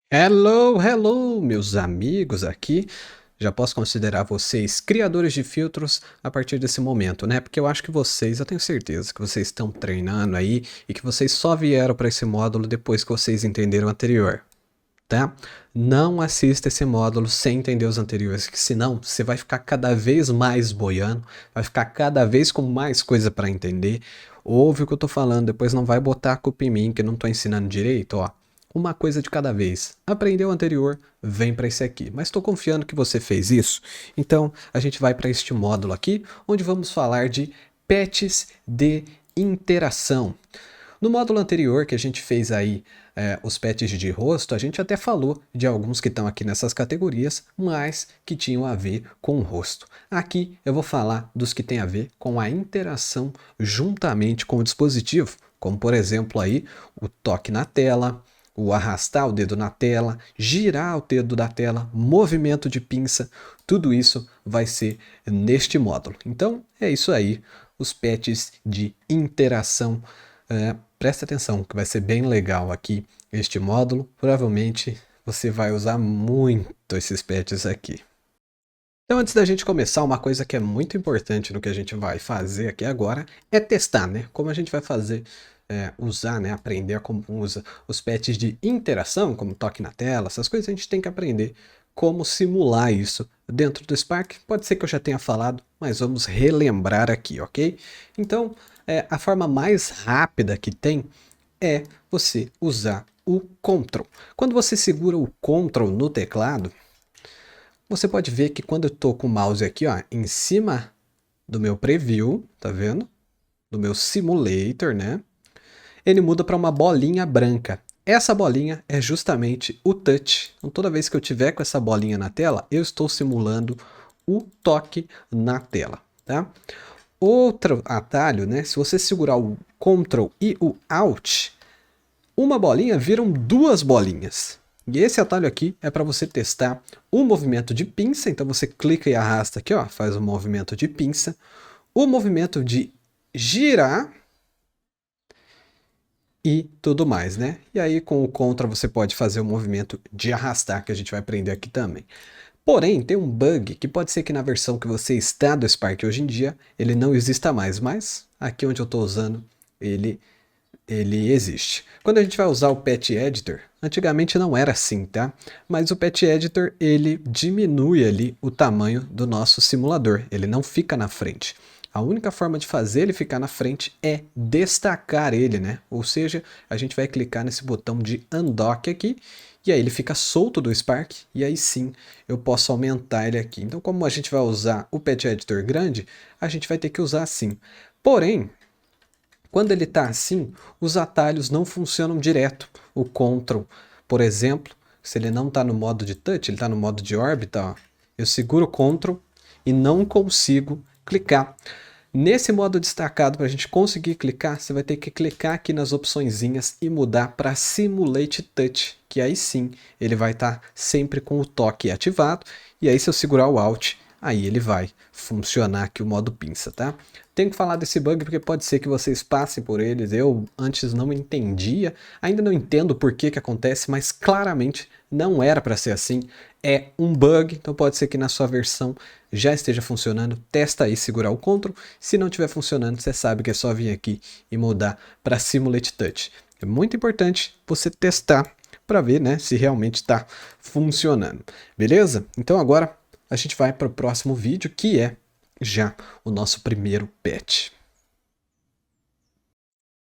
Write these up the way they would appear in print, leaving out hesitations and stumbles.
Hello, hello, meus amigos aqui. Já posso considerar vocês criadores de filtros a partir desse momento, né? Porque eu acho que vocês, eu tenho certeza que vocês estão treinando aí e que vocês só vieram para esse módulo depois que vocês entenderam o anterior, tá? Não assista esse módulo sem entender os anteriores, que senão você vai ficar cada vez mais boiando, vai ficar cada vez com mais coisa para entender. Ouve o que eu tô falando, depois não vai botar a culpa em mim que eu não tô ensinando direito, ó. Uma coisa de cada vez. Aprendeu o anterior, vem para esse aqui. Mas estou confiando que você fez isso. Então, a gente vai para este módulo aqui, onde vamos falar de patches de interação. No módulo anterior que a gente fez aí os patches de rosto, a gente até falou de alguns que estão aqui nessas categorias, mas que tinham a ver com o rosto. Aqui eu vou falar dos que têm a ver com a interação juntamente com o dispositivo, como por exemplo aí o toque na tela, o arrastar o dedo na tela, girar o dedo da tela, movimento de pinça, tudo isso vai ser neste módulo. Então é isso aí, os patches de interação. Presta atenção que vai ser bem legal aqui este módulo. Provavelmente você vai usar muito esses patches aqui. Então, antes da gente começar, uma coisa que é muito importante no que a gente vai fazer aqui agora é testar, né? Como a gente vai fazer, usar, né? Aprender como usa os patches de interação, como toque na tela, essas coisas a gente tem que aprender como simular isso dentro do Spark. Pode ser que eu já tenha falado, mas vamos relembrar aqui, ok? Então, a forma mais rápida que tem é você usar o Ctrl. Quando você segura o Ctrl no teclado, você pode ver que quando eu estou com o mouse aqui, ó, em cima do meu preview, tá vendo? Do meu simulator, né? Ele muda para uma bolinha branca. Essa bolinha é justamente o touch. Então, toda vez que eu tiver com essa bolinha na tela, eu estou simulando o toque na tela, tá? Outro atalho, né? Se você segurar o Ctrl e o Alt, uma bolinha viram duas bolinhas. E esse atalho aqui é para você testar o movimento de pinça. Então você clica e arrasta aqui, ó, faz o movimento de pinça. O movimento de girar e tudo mais, né? E aí com o Ctrl você pode fazer o movimento de arrastar, que a gente vai aprender aqui também. Porém, tem um bug que pode ser que na versão que você está do Spark hoje em dia, ele não exista mais, mas aqui onde eu estou usando, ele existe. Quando a gente vai usar o Patch Editor, antigamente não era assim, tá? Mas o Patch Editor, ele diminui ali o tamanho do nosso simulador, ele não fica na frente. A única forma de fazer ele ficar na frente é destacar ele, né? Ou seja, a gente vai clicar nesse botão de Undock aqui, e aí ele fica solto do Spark, e aí sim eu posso aumentar ele aqui. Então, como a gente vai usar o Patch Editor grande, a gente vai ter que usar assim. Porém, quando ele está assim, os atalhos não funcionam direto. O Ctrl, por exemplo, se ele não está no modo de touch, ele está no modo de órbita, ó, eu seguro o Ctrl e não consigo clicar. Nesse modo destacado, para a gente conseguir clicar, você vai ter que clicar aqui nas opçõezinhas e mudar para Simulate Touch, que aí sim ele vai estar sempre com o toque ativado, e aí se eu segurar o Alt, aí ele vai funcionar aqui o modo pinça, tá? Tenho que falar desse bug porque pode ser que vocês passem por eles. Eu antes não entendia, ainda não entendo por que que acontece, mas claramente não era para ser assim. É um bug, então pode ser que na sua versão já esteja funcionando. Testa aí, segurar o Ctrl. Se não estiver funcionando, você sabe que é só vir aqui e mudar para Simulate Touch. É muito importante você testar para ver, né, se realmente está funcionando. Beleza? Então agora a gente vai para o próximo vídeo, que é já o nosso primeiro patch.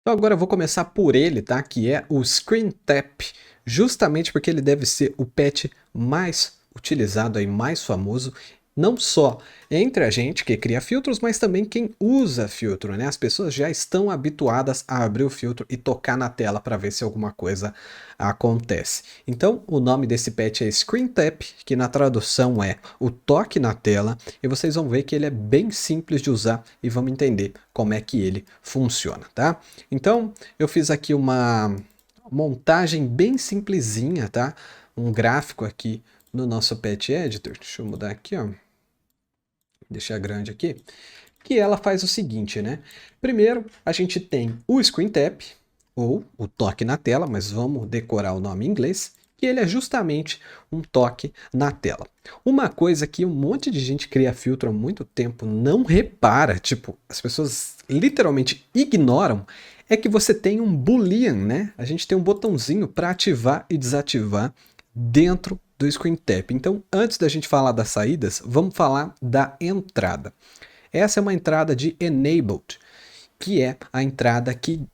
Então agora eu vou começar por ele, tá? Que é o Screen Tap, justamente porque ele deve ser o patch mais utilizado aí, mais famoso, não só entre a gente que cria filtros, mas também quem usa filtro, né? As pessoas já estão habituadas a abrir o filtro e tocar na tela para ver se alguma coisa acontece. Então, o nome desse patch é Screen Tap, que na tradução é o toque na tela, e vocês vão ver que ele é bem simples de usar e vamos entender como é que ele funciona, tá? Então, eu fiz aqui uma montagem bem simplesinha, tá? Um gráfico aqui no nosso Patch Editor. Deixa eu mudar aqui, ó. Deixar grande aqui. Que ela faz o seguinte, né? Primeiro, a gente tem o Screen Tap, ou o toque na tela, mas vamos decorar o nome em inglês. que ele é justamente um toque na tela. Uma coisa que um monte de gente cria filtro há muito tempo não repara, tipo, as pessoas literalmente ignoram, é que você tem um boolean, né? A gente tem um botãozinho para ativar e desativar dentro do Screen Tap. Então, antes da gente falar das saídas, vamos falar da entrada. Essa é uma entrada de Enabled, que é a entrada que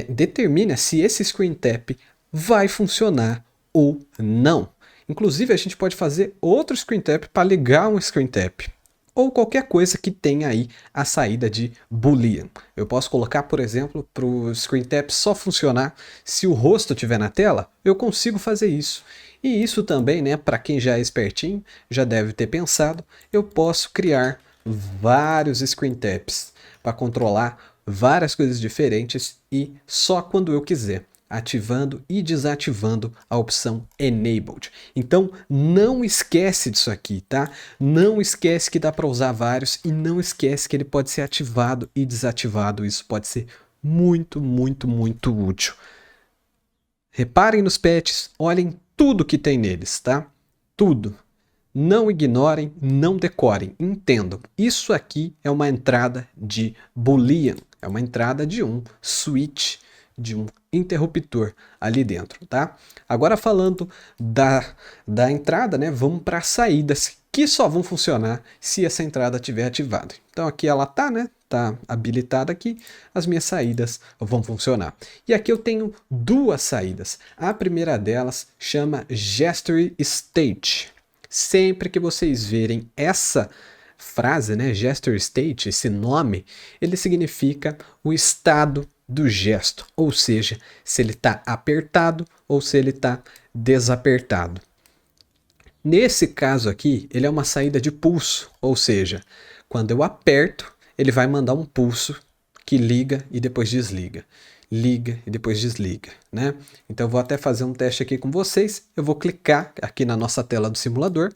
determina se esse Screen Tap vai funcionar ou não. Inclusive, a gente pode fazer outro Screen Tap para ligar um Screen Tap, ou qualquer coisa que tenha aí a saída de Boolean. Eu posso colocar, por exemplo, para o Screen Tap só funcionar se o rosto estiver na tela, eu consigo fazer isso. E isso também, né, para quem já é espertinho, já deve ter pensado, eu posso criar vários Screen Taps para controlar várias coisas diferentes e só quando eu quiser, ativando e desativando a opção Enabled. Então não esquece disso aqui, tá? Não esquece que dá para usar vários e não esquece que ele pode ser ativado e desativado. Isso pode ser muito, muito, muito útil. Reparem nos patches, olhem tudo que tem neles, tá? Tudo. Não ignorem, não decorem, entendam. Isso aqui é uma entrada de Boolean, é uma entrada de um switch, de um interruptor ali dentro, tá? Agora falando da entrada, né, vamos para as saídas, que só vão funcionar se essa entrada estiver ativada. Então aqui ela tá, né? Tá habilitada aqui, as minhas saídas vão funcionar. E aqui eu tenho duas saídas. A primeira delas chama Gesture State. Sempre que vocês verem essa frase, né, gesture state, esse nome, ele significa o estado do gesto, ou seja, se ele está apertado ou se ele está desapertado. Nesse caso aqui, ele é uma saída de pulso, ou seja, quando eu aperto, ele vai mandar um pulso que liga e depois desliga. Liga e depois desliga, né? Então eu vou até fazer um teste aqui com vocês. Eu vou clicar aqui na nossa tela do simulador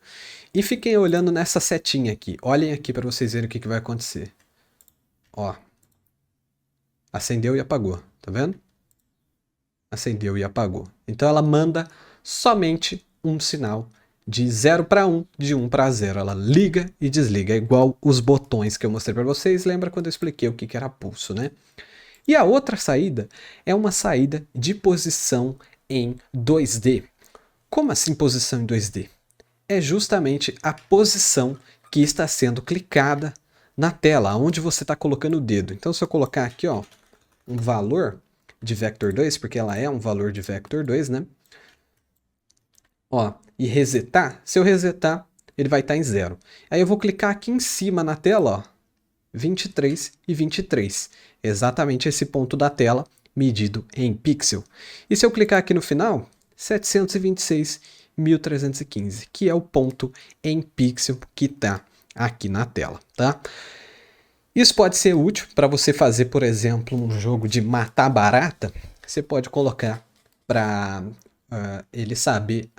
e fiquem olhando nessa setinha aqui. Olhem aqui para vocês verem o que vai acontecer. Ó, acendeu e apagou, tá vendo? Acendeu e apagou. Então ela manda somente um sinal de 0 para 1, de 1 para 0. Ela liga e desliga, é igual os botões que eu mostrei para vocês. Lembra quando eu expliquei o que era pulso, né? E a outra saída é uma saída de posição em 2D. Como assim posição em 2D? É justamente a posição que está sendo clicada na tela, onde você está colocando o dedo. Então se eu colocar aqui, ó, um valor de Vector 2, porque ela é um valor de Vector 2, né? Ó, e resetar, se eu resetar, ele vai estar em 0. Aí eu vou clicar aqui em cima na tela, ó, 23 e 23. Exatamente esse ponto da tela medido em pixel. E se eu clicar aqui no final, 726.315, que é o ponto em pixel que está aqui na tela, tá? Isso pode ser útil para você fazer, por exemplo, um jogo de matar barata. Você pode colocar para ele saber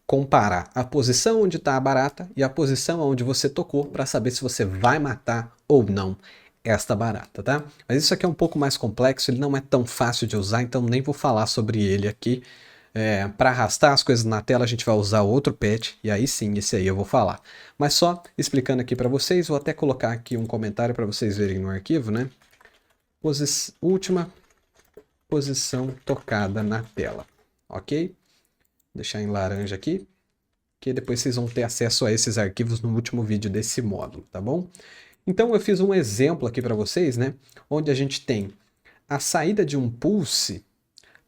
comparar a posição onde está a barata e a posição onde você tocou para saber se você vai matar ou não esta barata, tá? Mas isso aqui é um pouco mais complexo, ele não é tão fácil de usar, então nem vou falar sobre ele aqui. Para arrastar as coisas na tela a gente vai usar outro patch e aí sim, esse aí eu vou falar. Mas só explicando aqui para vocês, vou até colocar aqui um comentário para vocês verem no arquivo, né? Última posição tocada na tela, ok? Vou deixar em laranja aqui, que depois vocês vão ter acesso a esses arquivos no último vídeo desse módulo, tá bom? Então eu fiz um exemplo aqui para vocês, né? Onde a gente tem a saída de um pulse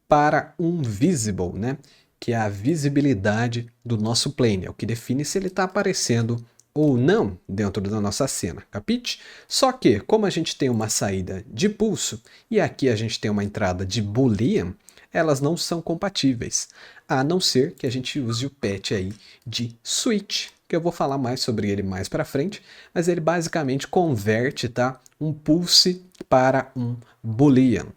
para um visible, né? Que é a visibilidade do nosso plane, é o que define se ele está aparecendo ou não dentro da nossa cena, capite? Só que, como a gente tem uma saída de pulso e aqui a gente tem uma entrada de Boolean, elas não são compatíveis, a não ser que a gente use o patch aí de switch, que eu vou falar mais sobre ele mais para frente, mas ele basicamente converte, tá, um pulse para um Boolean.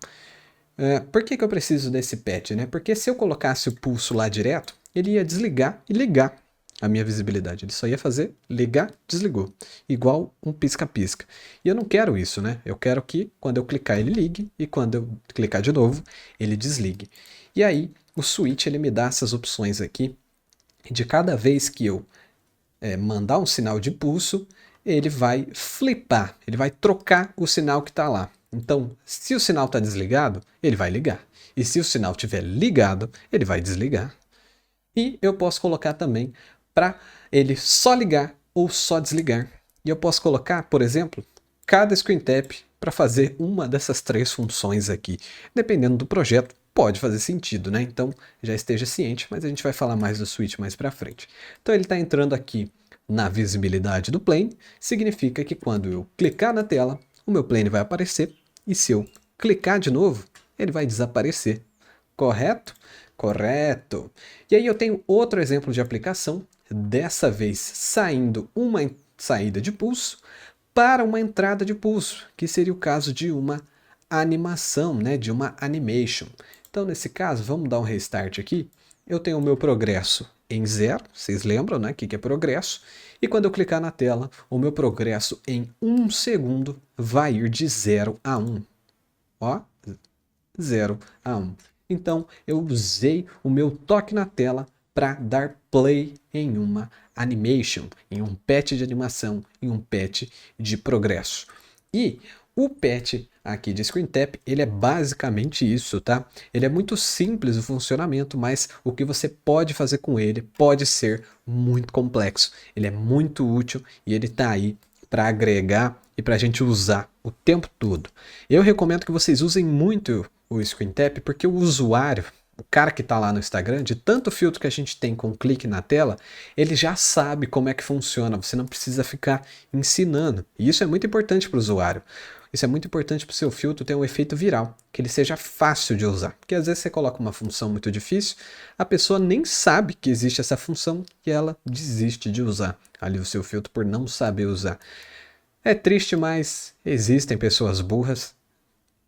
Por que eu preciso desse patch, né? Porque se eu colocasse o pulso lá direto, ele ia desligar e ligar a minha visibilidade. Ele só ia fazer ligar, desligou. Igual um pisca-pisca. E eu não quero isso, né? Eu quero que quando eu clicar ele ligue e quando eu clicar de novo, ele desligue. E aí o switch ele me dá essas opções aqui. De cada vez que eu mandar um sinal de pulso, ele vai flipar, ele vai trocar o sinal que está lá. Então, se o sinal está desligado, ele vai ligar. E se o sinal estiver ligado, ele vai desligar. E eu posso colocar também para ele só ligar ou só desligar. E eu posso colocar, por exemplo, cada screen tap para fazer uma dessas 3 funções aqui. Dependendo do projeto, pode fazer sentido, né? Então já esteja ciente, mas a gente vai falar mais do switch mais para frente. Então ele está entrando aqui na visibilidade do plane, significa que quando eu clicar na tela, o meu plane vai aparecer, e se eu clicar de novo, ele vai desaparecer. Correto? Correto. E aí eu tenho outro exemplo de aplicação, dessa vez saindo uma saída de pulso para uma entrada de pulso, que seria o caso de uma animação, né, de uma animation. Então, nesse caso, vamos dar um restart aqui. Eu tenho o meu progresso em 0, vocês lembram, né, o que é progresso? E quando eu clicar na tela, o meu progresso em 1 segundo vai ir de 0 a 1. Ó, 0 a 1. Então, eu usei o meu toque na tela para dar play em uma animation, em um patch de animação, em um patch de progresso. E o patch aqui de Screen Tap, ele é basicamente isso, tá? Ele é muito simples o funcionamento, mas o que você pode fazer com ele pode ser muito complexo. Ele é muito útil e ele está aí para agregar e para a gente usar o tempo todo. Eu recomendo que vocês usem muito o Screen Tap, porque o usuário, o cara que está lá no Instagram, de tanto filtro que a gente tem com clique na tela, ele já sabe como é que funciona, você não precisa ficar ensinando. E isso é muito importante para o usuário. Isso é muito importante para o seu filtro ter um efeito viral, que ele seja fácil de usar. Porque às vezes você coloca uma função muito difícil, a pessoa nem sabe que existe essa função e ela desiste de usar ali o seu filtro por não saber usar. É triste, mas existem pessoas burras.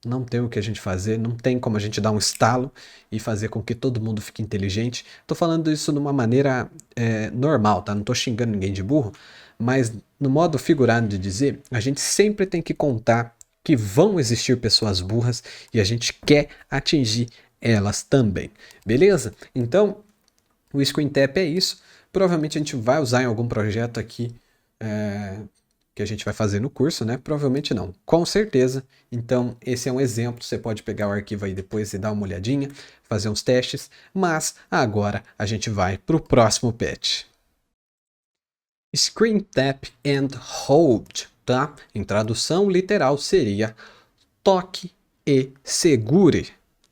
Não tem o que a gente fazer, não tem como a gente dar um estalo e fazer com que todo mundo fique inteligente. Tô falando isso de uma maneira normal, tá? Não tô xingando ninguém de burro, mas no modo figurado de dizer, a gente sempre tem que contar que vão existir pessoas burras e a gente quer atingir elas também, beleza? Então, o Screen Tap é isso. Provavelmente a gente vai usar em algum projeto aqui que a gente vai fazer no curso, né? Provavelmente não, com certeza. Então, esse é um exemplo. Você pode pegar o arquivo aí depois e dar uma olhadinha, fazer uns testes. Mas agora a gente vai para o próximo patch. Screen Tap and Hold, tá? Em tradução literal seria toque e segure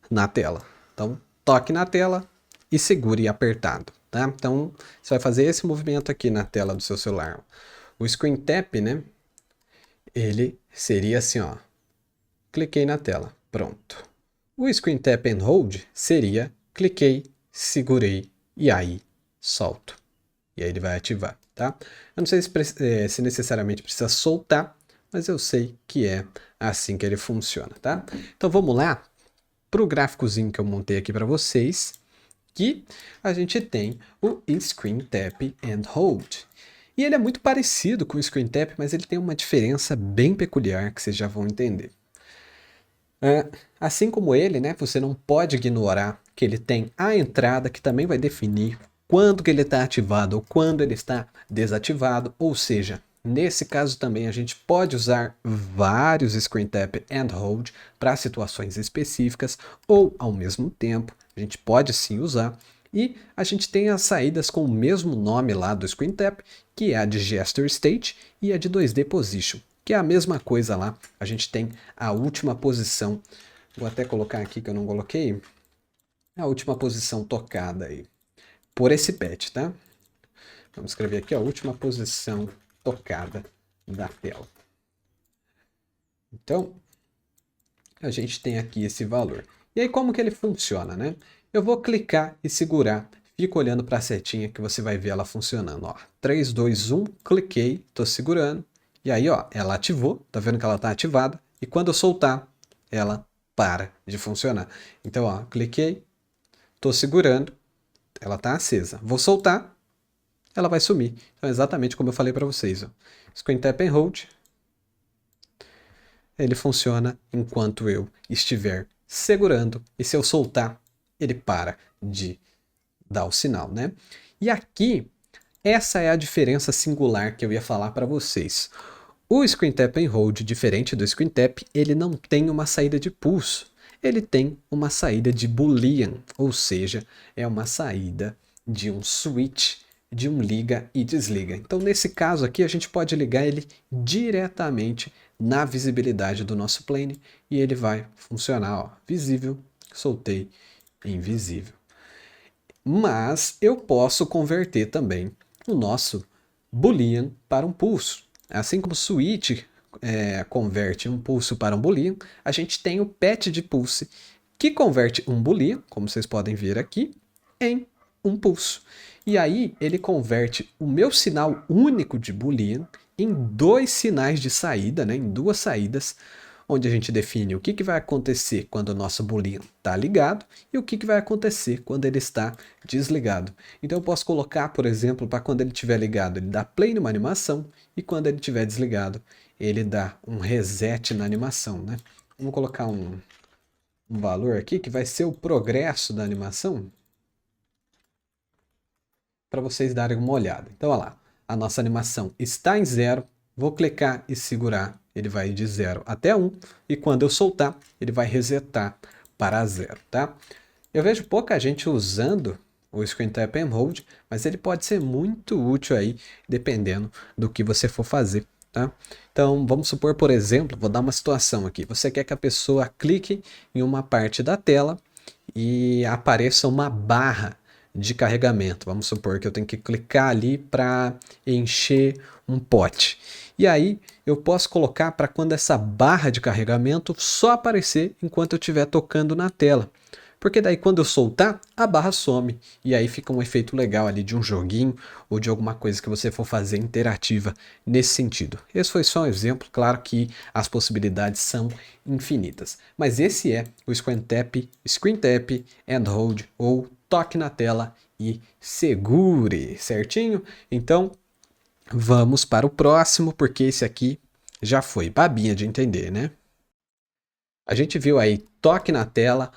na tela. Então, toque na tela e segure apertado, tá? Então, você vai fazer esse movimento aqui na tela do seu celular. O Screen Tap, né? Ele seria assim, ó. Cliquei na tela, pronto. O Screen Tap and Hold seria cliquei, segurei e aí solto. E aí ele vai ativar, tá? Eu não sei se necessariamente precisa soltar, mas eu sei que é assim que ele funciona, tá? Então vamos lá para o gráficozinho que eu montei aqui para vocês, que a gente tem o Screen Tap and Hold. E ele é muito parecido com o Screen Tap, mas ele tem uma diferença bem peculiar que vocês já vão entender. Assim como ele, né, você não pode ignorar que ele tem a entrada que também vai definir quando que ele está ativado ou quando ele está desativado, ou seja, nesse caso também a gente pode usar vários Screen Tap and Hold para situações específicas ou ao mesmo tempo, a gente pode sim usar. E a gente tem as saídas com o mesmo nome lá do Screen Tap, que é a de Gesture State e a de 2D Position, que é a mesma coisa lá. A gente tem a última posição, vou até colocar aqui que eu não coloquei, a última posição tocada aí, por esse patch, tá? Vamos escrever aqui a última posição tocada da tela. Então, a gente tem aqui esse valor. E aí como que ele funciona, né? Eu vou clicar e segurar, fico olhando para a setinha que você vai ver ela funcionando, ó. 3, 2, 1, cliquei, estou segurando, e aí ó, ela ativou, tá vendo que ela está ativada, e quando eu soltar, ela para de funcionar. Então ó, cliquei, estou segurando, ela está acesa. Vou soltar, ela vai sumir. Então é exatamente como eu falei para vocês, ó. Screen Tap and Hold, ele funciona enquanto eu estiver segurando, e se eu soltar, ele para de dar o sinal, né? E aqui, essa é a diferença singular que eu ia falar para vocês. O Screen Tap and Hold, diferente do Screen Tap, ele não tem uma saída de pulso. Ele tem uma saída de Boolean, ou seja, é uma saída de um switch, de um liga e desliga. Então, nesse caso aqui, a gente pode ligar ele diretamente na visibilidade do nosso plane e ele vai funcionar, ó, visível, soltei, invisível. Mas eu posso converter também o nosso Boolean para um pulso. Assim como o switch converte um pulso para um Boolean, a gente tem o patch de pulse que converte um Boolean, como vocês podem ver aqui, em um pulso. E aí ele converte o meu sinal único de Boolean em dois sinais de saída, né, em duas saídas, onde a gente define o que vai acontecer quando o nosso Boolean está ligado e o que vai acontecer quando ele está desligado. Então eu posso colocar, por exemplo, para quando ele estiver ligado, ele dá play numa animação e quando ele estiver desligado, ele dá um reset na animação, né? Vamos colocar um valor aqui que vai ser o progresso da animação para vocês darem uma olhada. Então, olha lá, a nossa animação está em 0, vou clicar e segurar, ele vai de 0 até 1, e quando eu soltar, ele vai resetar para 0, tá? Eu vejo pouca gente usando o Screen Tap and Hold, mas ele pode ser muito útil aí, dependendo do que você for fazer, tá? Então, vamos supor, por exemplo, vou dar uma situação aqui. Você quer que a pessoa clique em uma parte da tela e apareça uma barra de carregamento. Vamos supor que eu tenho que clicar ali para encher um pote. E aí eu posso colocar para quando essa barra de carregamento só aparecer enquanto eu estiver tocando na tela. Porque daí quando eu soltar, a barra some. E aí fica um efeito legal ali de um joguinho ou de alguma coisa que você for fazer interativa nesse sentido. Esse foi só um exemplo, claro que as possibilidades são infinitas. Mas esse é o Screen Tap and Hold, ou toque na tela e segure, certinho? Então, vamos para o próximo, porque esse aqui já foi babinha de entender, né? A gente viu aí toque na tela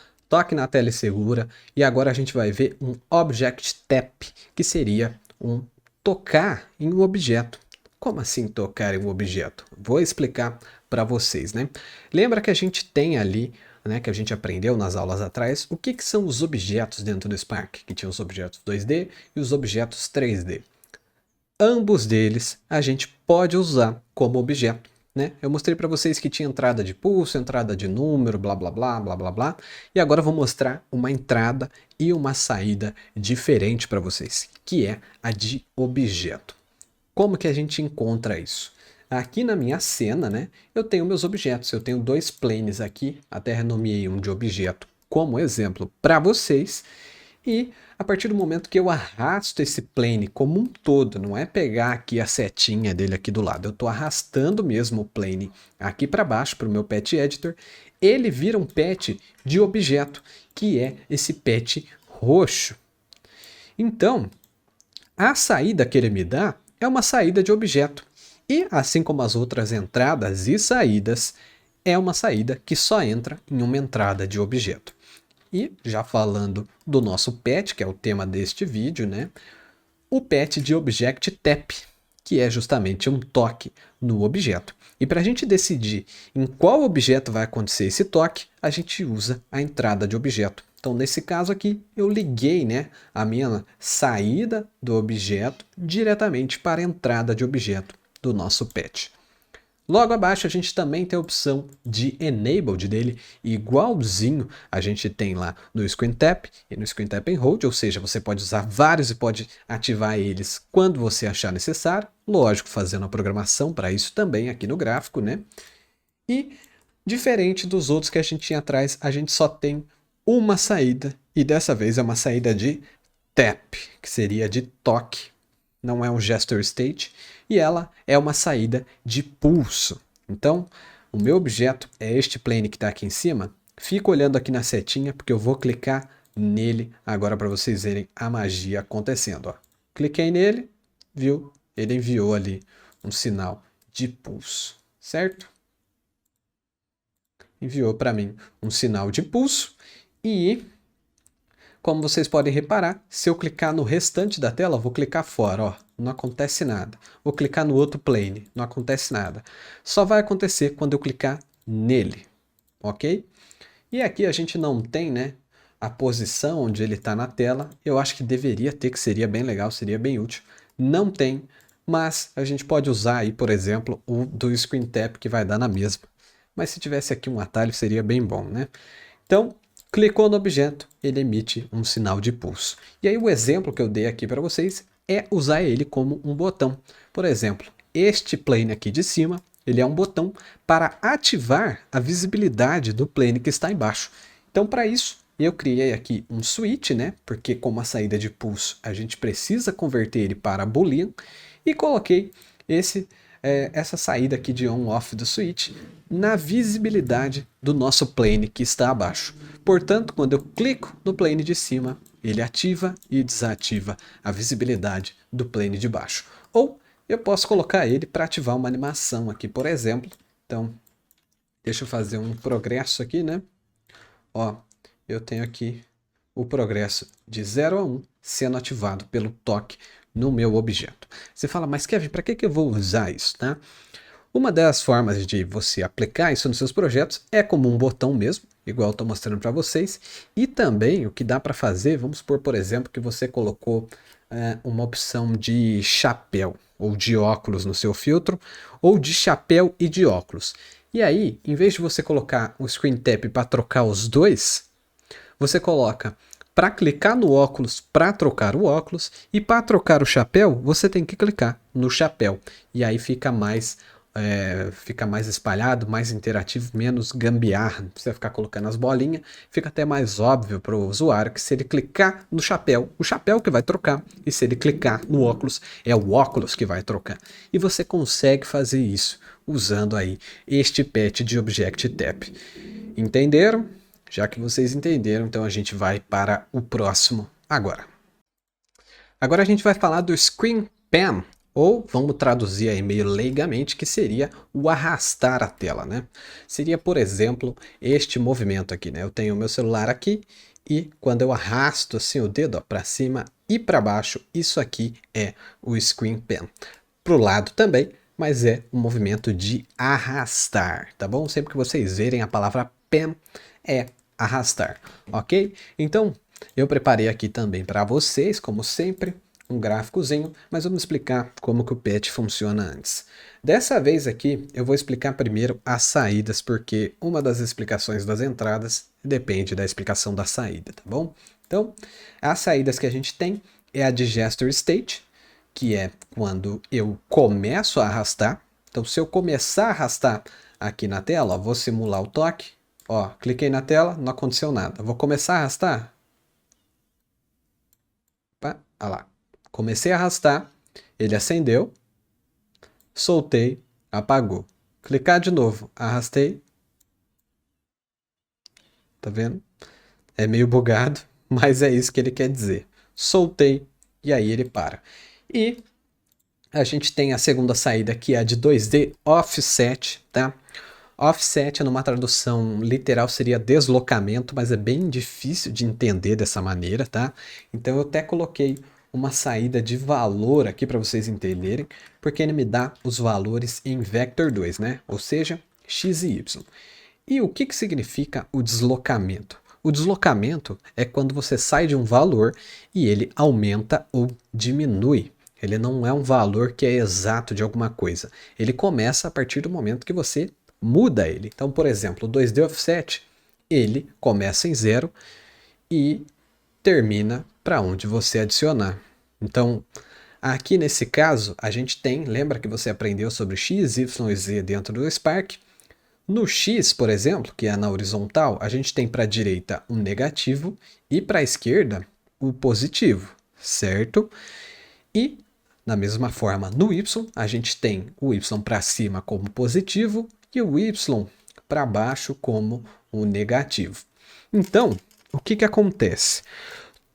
e segura, e agora a gente vai ver um Object Tap, que seria um tocar em um objeto. Como assim tocar em um objeto? Vou explicar para vocês, né? Lembra que a gente tem ali, né, que a gente aprendeu nas aulas atrás, o que são os objetos dentro do Spark, que tinha os objetos 2D e os objetos 3D. Ambos deles a gente pode usar como objeto, né? Eu mostrei para vocês que tinha entrada de pulso, entrada de número, blá blá blá, blá blá blá. E agora eu vou mostrar uma entrada e uma saída diferente para vocês, que é a de objeto. Como que a gente encontra isso? Aqui na minha cena, né, eu tenho meus objetos. Eu tenho dois planes aqui, até renomeei um de objeto como exemplo para vocês. E a partir do momento que eu arrasto esse plane como um todo, não é pegar aqui a setinha dele aqui do lado, eu estou arrastando mesmo o plane aqui para baixo para o meu pet editor, ele vira um pet de objeto, que é esse pet roxo. Então, a saída que ele me dá é uma saída de objeto. E, assim como as outras entradas e saídas, é uma saída que só entra em uma entrada de objeto. E, já falando do nosso pet, que é o tema deste vídeo, né? O pet de Object Tap, que é justamente um toque no objeto. E para a gente decidir em qual objeto vai acontecer esse toque, a gente usa a entrada de objeto. Então, nesse caso aqui, eu liguei, né, a minha saída do objeto diretamente para a entrada de objeto do nosso pet. Logo abaixo a gente também tem a opção de Enabled dele, igualzinho a gente tem lá no Screen Tap e no Screen Tap and Hold, ou seja, você pode usar vários e pode ativar eles quando você achar necessário, lógico, fazendo a programação para isso também aqui no gráfico, né? E diferente dos outros que a gente tinha atrás, a gente só tem uma saída, e dessa vez é uma saída de Tap, que seria de toque. Não é um gesture state, e ela é uma saída de pulso. Então, o meu objeto é este plane que está aqui em cima. Fica olhando aqui na setinha, porque eu vou clicar nele agora para vocês verem a magia acontecendo. Ó. Cliquei nele, viu? Ele enviou ali um sinal de pulso, certo? Enviou para mim um sinal de pulso, e como vocês podem reparar, se eu clicar no restante da tela, vou clicar fora, ó, não acontece nada. Vou clicar no outro plane, não acontece nada. Só vai acontecer quando eu clicar nele, ok? E aqui a gente não tem, né, a posição onde ele está na tela. Eu acho que deveria ter, que seria bem legal, seria bem útil. Não tem, mas a gente pode usar aí, por exemplo, o do Screen Tap, que vai dar na mesma. Mas se tivesse aqui um atalho, seria bem bom, né? Então, clicou no objeto, ele emite um sinal de pulso. E aí o exemplo que eu dei aqui para vocês é usar ele como um botão. Por exemplo, este plane aqui de cima, ele é um botão para ativar a visibilidade do plane que está embaixo. Então, para isso, eu criei aqui um switch, né? Porque como a saída de pulso, a gente precisa converter ele para boolean, e coloquei essa saída aqui de on-off do switch na visibilidade do nosso plane que está abaixo. Portanto, quando eu clico no plane de cima, ele ativa e desativa a visibilidade do plane de baixo. Ou eu posso colocar ele para ativar uma animação aqui, por exemplo. Então, deixa eu fazer um progresso aqui, né? Ó, eu tenho aqui o progresso de 0 a 1 sendo ativado pelo toque no meu objeto. Você fala, mas Kevin, para que eu vou usar isso, tá? Uma das formas de você aplicar isso nos seus projetos é como um botão mesmo, igual eu estou mostrando para vocês. E também o que dá para fazer, vamos supor, por exemplo, que você colocou uma opção de chapéu ou de óculos no seu filtro, ou de chapéu e de óculos. E aí, em vez de você colocar o Screen Tap para trocar os dois, você coloca para clicar no óculos para trocar o óculos, e para trocar o chapéu, você tem que clicar no chapéu. E aí fica mais espalhado, mais interativo, menos gambiarra. Não precisa ficar colocando as bolinhas. Fica até mais óbvio para o usuário que se ele clicar no chapéu, o chapéu que vai trocar. E se ele clicar no óculos, é o óculos que vai trocar. E você consegue fazer isso usando aí este patch de Object Tap. Entenderam? Já que vocês entenderam, então a gente vai para o próximo agora. Agora a gente vai falar do Screen Pan, ou vamos traduzir aí meio leigamente, que seria o arrastar a tela, né? Seria, por exemplo, este movimento aqui, né? Eu tenho o meu celular aqui e quando eu arrasto assim o dedo para cima e para baixo, isso aqui é o Screen Pan. Para o lado também, mas é um movimento de arrastar, tá bom? Sempre que vocês verem a palavra pen, é arrastar, ok? Então, eu preparei aqui também para vocês, como sempre, um gráficozinho, mas vamos explicar como que o patch funciona antes. Dessa vez aqui, eu vou explicar primeiro as saídas, porque uma das explicações das entradas depende da explicação da saída, tá bom? Então, as saídas que a gente tem é a de Gesture State, que é quando eu começo a arrastar. Então, se eu começar a arrastar aqui na tela, ó, vou simular o toque. Ó, cliquei na tela, não aconteceu nada. Vou começar a arrastar. Opa, olha lá. Comecei a arrastar, ele acendeu, soltei, apagou. Clicar de novo, arrastei. Tá vendo? É meio bugado, mas é isso que ele quer dizer. Soltei e aí ele para. E a gente tem a segunda saída, que é a de 2D Offset, tá? Offset, numa tradução literal, seria deslocamento, mas é bem difícil de entender dessa maneira, tá? Então eu até coloquei uma saída de valor aqui para vocês entenderem, porque ele me dá os valores em Vector 2, né? Ou seja, x e y. E o que significa o deslocamento? O deslocamento é quando você sai de um valor e ele aumenta ou diminui. Ele não é um valor que é exato de alguma coisa. Ele começa a partir do momento que você muda ele. Então, por exemplo, o 2D Offset, ele começa em 0 e termina para onde você adicionar. Então, aqui nesse caso, a gente tem, lembra que você aprendeu sobre x, y e z dentro do Spark? No x, por exemplo, que é na horizontal, a gente tem para a direita um negativo e para a esquerda o positivo, certo? E, da mesma forma, no y, a gente tem o y para cima como positivo e o y para baixo como o negativo. Então, o que acontece?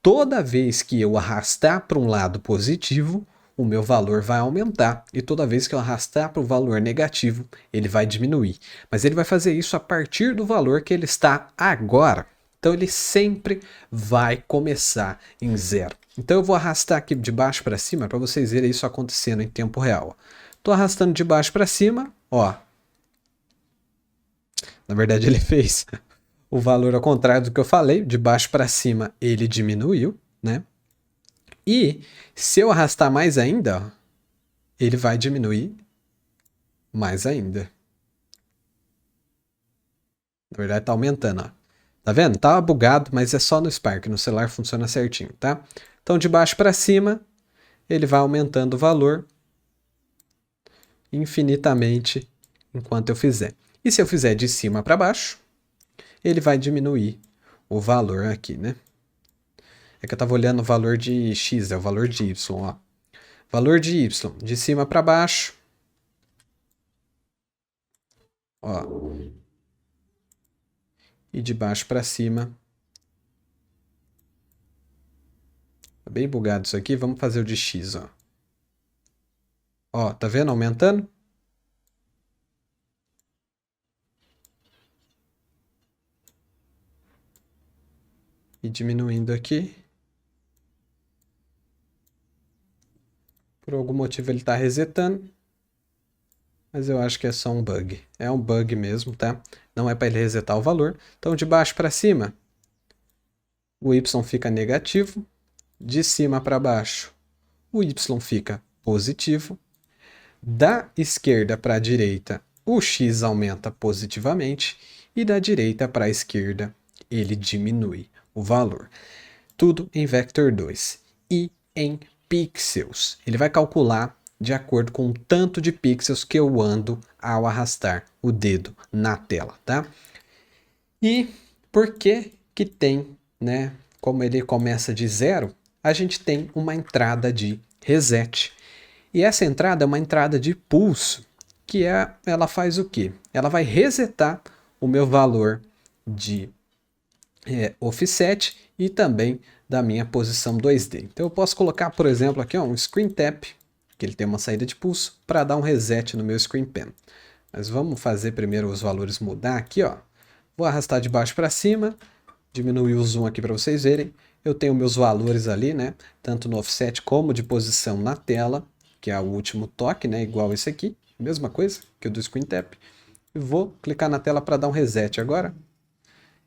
Toda vez que eu arrastar para um lado positivo, o meu valor vai aumentar. E toda vez que eu arrastar para o valor negativo, ele vai diminuir. Mas ele vai fazer isso a partir do valor que ele está agora. Então ele sempre vai começar em 0. Então eu vou arrastar aqui de baixo para cima para vocês verem isso acontecendo em tempo real. Estou arrastando de baixo para cima, ó. Na verdade ele fez o valor ao contrário do que eu falei, de baixo para cima ele diminuiu, né? E se eu arrastar mais ainda, ó, ele vai diminuir mais ainda. Na verdade tá aumentando, ó. Tá vendo? Tá bugado, mas é só no Spark, no celular funciona certinho, tá? Então de baixo para cima, ele vai aumentando o valor infinitamente enquanto eu fizer. E se eu fizer de cima para baixo, ele vai diminuir o valor aqui, né? É que eu estava olhando o valor de x, é o valor de y, ó. Valor de y, de cima para baixo, ó. E de baixo para cima. Tá bem bugado isso aqui, vamos fazer o de x, ó. Ó, tá vendo? Aumentando. E diminuindo aqui. Por algum motivo ele está resetando. Mas eu acho que é só um bug. É um bug mesmo, tá? Não é para ele resetar o valor. Então, de baixo para cima, o y fica negativo. De cima para baixo, o y fica positivo. Da esquerda para a direita, o x aumenta positivamente. E da direita para a esquerda, ele diminui o valor. Tudo em Vector 2 e em pixels. Ele vai calcular de acordo com o tanto de pixels que eu ando ao arrastar o dedo na tela, tá? E por que que tem, né? Como ele começa de 0, a gente tem uma entrada de reset. E essa entrada é uma entrada de pulso, que ela faz o quê? Ela vai resetar o meu valor de offset e também da minha posição 2D. Então eu posso colocar, por exemplo, aqui ó, um screen tap, que ele tem uma saída de pulso, para dar um reset no meu screen pen. Mas vamos fazer primeiro os valores mudar aqui, ó. Vou arrastar de baixo para cima, diminuir o zoom aqui para vocês verem. Eu tenho meus valores ali, né? Tanto no offset como de posição na tela, que é o último toque, né? Igual esse aqui, mesma coisa que o do screen tap. E vou clicar na tela para dar um reset agora.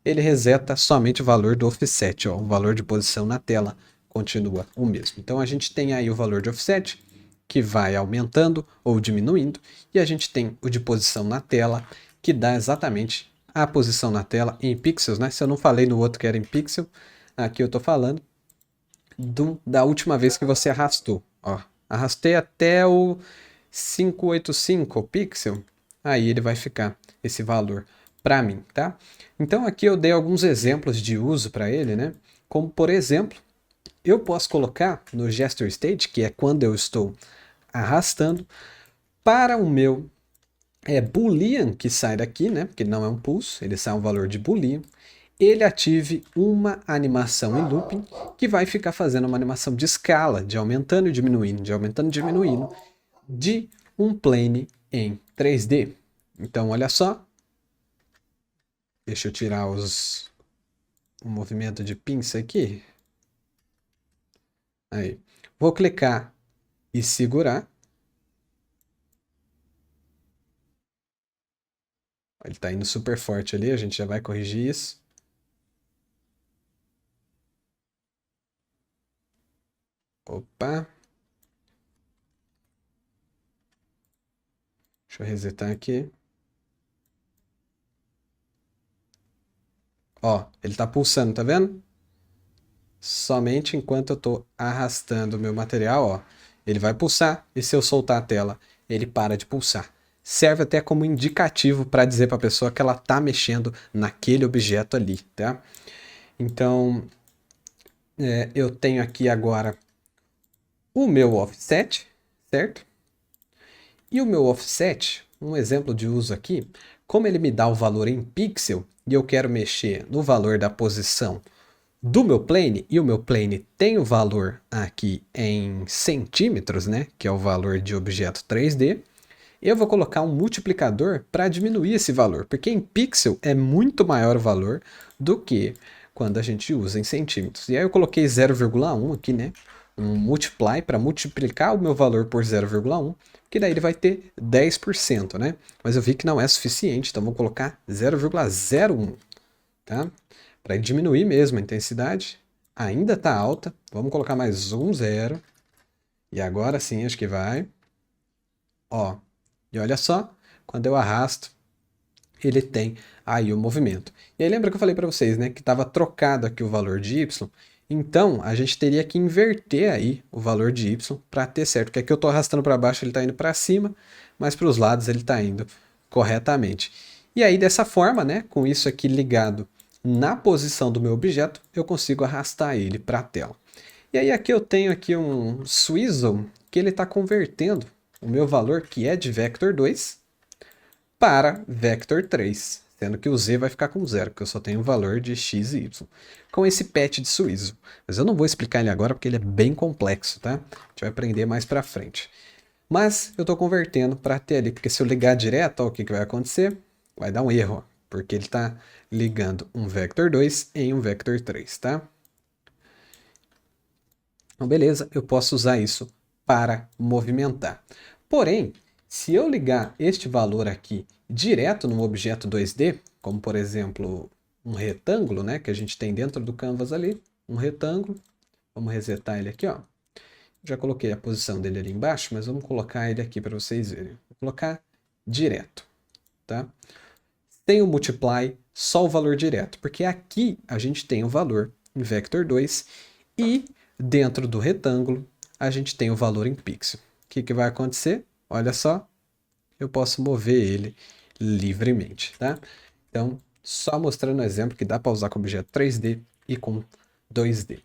Ele reseta somente o valor do offset, ó, o valor de posição na tela continua o mesmo. Então a gente tem aí o valor de offset, que vai aumentando ou diminuindo, e a gente tem o de posição na tela, que dá exatamente a posição na tela em pixels, né? Se eu não falei no outro que era em pixel, aqui eu estou falando da última vez que você arrastou. Ó, arrastei até o 585 pixel, aí ele vai ficar esse valor para mim, tá? Então aqui eu dei alguns exemplos de uso para ele, né? Como por exemplo, eu posso colocar no gesture state, que é quando eu estou arrastando, para o meu boolean que sai daqui, né? Porque não é um pulso, ele sai um valor de boolean. Ele ative uma animação em looping que vai ficar fazendo uma animação de escala, de aumentando e diminuindo, de aumentando e diminuindo, de um plane em 3D. Então olha só. Deixa eu tirar o movimento de pinça aqui. Aí. Vou clicar e segurar. Ele está indo super forte ali, a gente já vai corrigir isso. Opa. Deixa eu resetar aqui. Ó, ele está pulsando, tá vendo? Somente enquanto eu estou arrastando o meu material, ó, ele vai pulsar, e se eu soltar a tela, ele para de pulsar. Serve até como indicativo para dizer para a pessoa que ela está mexendo naquele objeto ali, tá? Então, eu tenho aqui agora o meu offset, certo? E o meu offset, um exemplo de uso aqui, como ele me dá o valor em pixel, e eu quero mexer no valor da posição do meu plane, e o meu plane tem o valor aqui em centímetros, né, que é o valor de objeto 3D, eu vou colocar um multiplicador para diminuir esse valor, porque em pixel é muito maior o valor do que quando a gente usa em centímetros. E aí eu coloquei 0,1 aqui, né? Um multiply para multiplicar o meu valor por 0,1, que daí ele vai ter 10%, né? Mas eu vi que não é suficiente, então vou colocar 0,01, tá? Para diminuir mesmo a intensidade. Ainda está alta, vamos colocar mais um zero. E agora sim, acho que vai. Ó, e olha só, quando eu arrasto, ele tem aí o movimento. E aí lembra que eu falei para vocês, né, que estava trocado aqui o valor de y? Então, a gente teria que inverter aí o valor de y para ter certo. Porque aqui eu estou arrastando para baixo, ele está indo para cima, mas para os lados ele está indo corretamente. E aí, dessa forma, né, com isso aqui ligado na posição do meu objeto, eu consigo arrastar ele para a tela. E aí aqui eu tenho aqui um Swizzle que ele está convertendo o meu valor, que é de vector 2, para vector 3, sendo que o z vai ficar com 0, porque eu só tenho o valor de x e y, com esse patch de Swizzle. Mas eu não vou explicar ele agora, porque ele é bem complexo, tá? A gente vai aprender mais para frente. Mas eu estou convertendo para ter ali, porque se eu ligar direto, ó, o que vai acontecer? Vai dar um erro, ó, porque ele está ligando um vector 2 em um vector 3, tá? Então, beleza, eu posso usar isso para movimentar. Porém, se eu ligar este valor aqui direto no objeto 2D, como por exemplo um retângulo, né, que a gente tem dentro do canvas ali, um retângulo, vamos resetar ele aqui, ó. Já coloquei a posição dele ali embaixo, mas vamos colocar ele aqui para vocês verem. Vou colocar direto, tá? Tem o multiply, só o valor direto, porque aqui a gente tem o valor em vector 2 e dentro do retângulo a gente tem o valor em pixel. O que vai acontecer? Olha só, eu posso mover ele livremente, tá? Então, só mostrando um exemplo que dá para usar com objeto 3D e com 2D.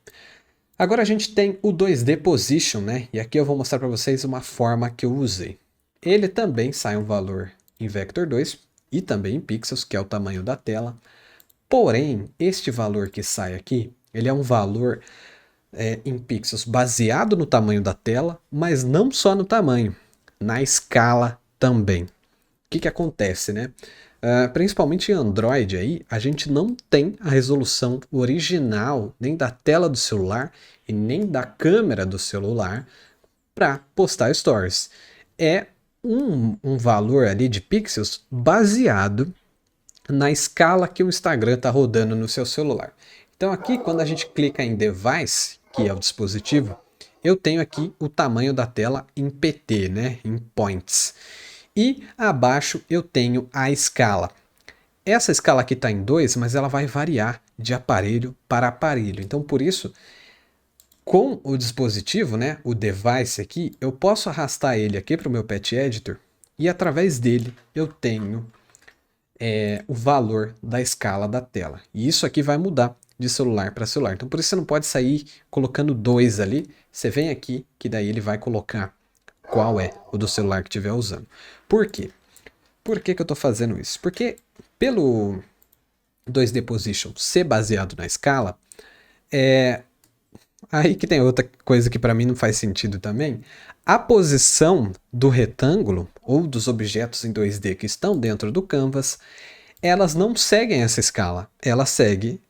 Agora a gente tem o 2D Position, né? E aqui eu vou mostrar para vocês uma forma que eu usei. Ele também sai um valor em vector 2 e também em pixels, que é o tamanho da tela. Porém, este valor que sai aqui, ele é um valor em pixels baseado no tamanho da tela, mas não só no tamanho, na escala também. O que acontece, né? Principalmente em Android aí, a gente não tem a resolução original nem da tela do celular e nem da câmera do celular para postar stories. É um valor ali de pixels baseado na escala que o Instagram está rodando no seu celular. Então aqui, quando a gente clica em Device, que é o dispositivo, eu tenho aqui o tamanho da tela em PT, né? Em points. E abaixo eu tenho a escala. Essa escala aqui está em 2, mas ela vai variar de aparelho para aparelho. Então, por isso, com o dispositivo, né, o device aqui, eu posso arrastar ele aqui para o meu Patch Editor e através dele eu tenho o valor da escala da tela. E isso aqui vai mudar de celular para celular. Então, por isso você não pode sair colocando 2 ali. Você vem aqui, que daí ele vai colocar qual é o do celular que estiver usando. Por quê? Por que eu estou fazendo isso? Porque pelo 2D Position ser baseado na escala, aí que tem outra coisa que para mim não faz sentido também. A posição do retângulo ou dos objetos em 2D que estão dentro do canvas, elas não seguem essa escala. Ela segue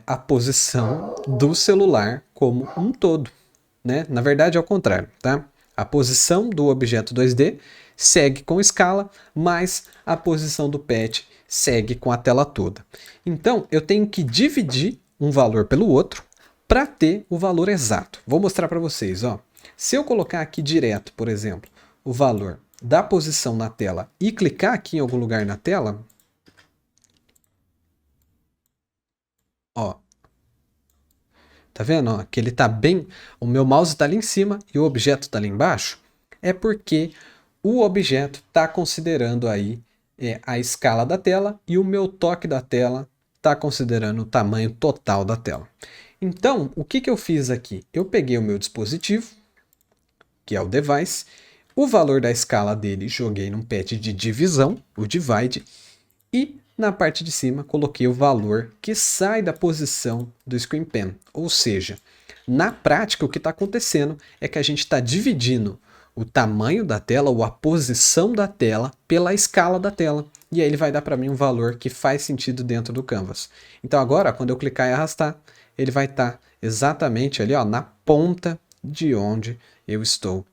a posição do celular como um todo, né? Na verdade é ao contrário, tá? A posição do objeto 2D segue com escala, mas a posição do patch segue com a tela toda. Então, eu tenho que dividir um valor pelo outro para ter o valor exato. Vou mostrar para vocês, ó. Se eu colocar aqui direto, por exemplo, o valor da posição na tela e clicar aqui em algum lugar na tela, ó, tá vendo, ó, que ele tá bem, o meu mouse está ali em cima e o objeto está ali embaixo? É porque o objeto está considerando aí a escala da tela e o meu toque da tela está considerando o tamanho total da tela. Então, o que eu fiz aqui? Eu peguei o meu dispositivo, que é o device, o valor da escala dele joguei num patch de divisão, o divide, e na parte de cima coloquei o valor que sai da posição do screen pen. Ou seja, na prática o que está acontecendo é que a gente está dividindo o tamanho da tela ou a posição da tela pela escala da tela. e aí ele vai dar para mim um valor que faz sentido dentro do canvas. Então agora, quando eu clicar e arrastar, ele vai estar exatamente ali, ó, na ponta de onde eu estou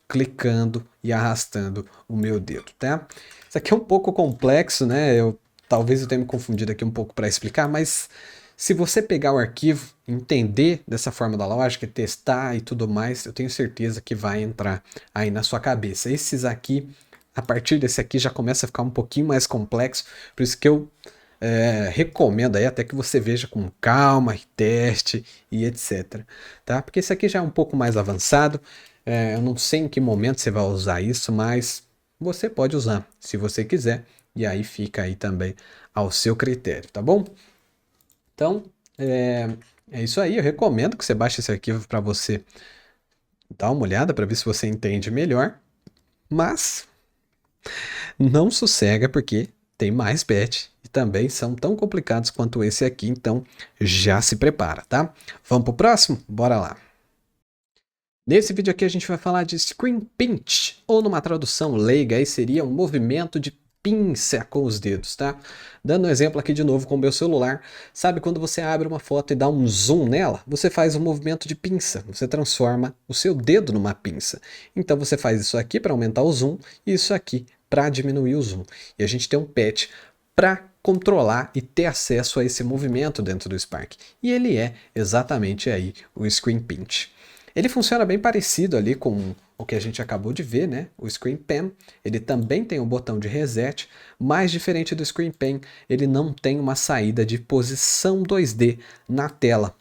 clicando e arrastando o meu dedo, tá? Isso aqui é um pouco complexo, né? Talvez eu tenha me confundido aqui um pouco para explicar, mas se você pegar o arquivo, entender dessa forma da lógica, testar e tudo mais, eu tenho certeza que vai entrar aí na sua cabeça. Esses aqui, a partir desse aqui, já começa a ficar um pouquinho mais complexo, por isso que eu recomendo aí até que você veja com calma, teste e etc. Tá? Porque esse aqui já é um pouco mais avançado, eu não sei em que momento você vai usar isso, mas você pode usar se você quiser, e aí fica aí também ao seu critério, tá bom? Então, é isso aí. Eu recomendo que você baixe esse arquivo para você dar uma olhada para ver se você entende melhor. Mas não sossega porque tem mais patch e também são tão complicados quanto esse aqui. Então, já se prepara, tá? Vamos pro próximo? Bora lá. Nesse vídeo aqui a gente vai falar de Screen Pinch, ou numa tradução leiga aí seria um movimento de pinça com os dedos, tá? Dando um exemplo aqui de novo com o meu celular, sabe quando você abre uma foto e dá um zoom nela? Você faz um movimento de pinça, você transforma o seu dedo numa pinça. Então você faz isso aqui para aumentar o zoom e isso aqui para diminuir o zoom. E a gente tem um patch para controlar e ter acesso a esse movimento dentro do Spark. E ele é exatamente aí o Screen Pinch. Ele funciona bem parecido ali com o que a gente acabou de ver, né? O Screen Pen, ele também tem um botão de reset, mas diferente do Screen Pen, ele não tem uma saída de posição 2D na tela.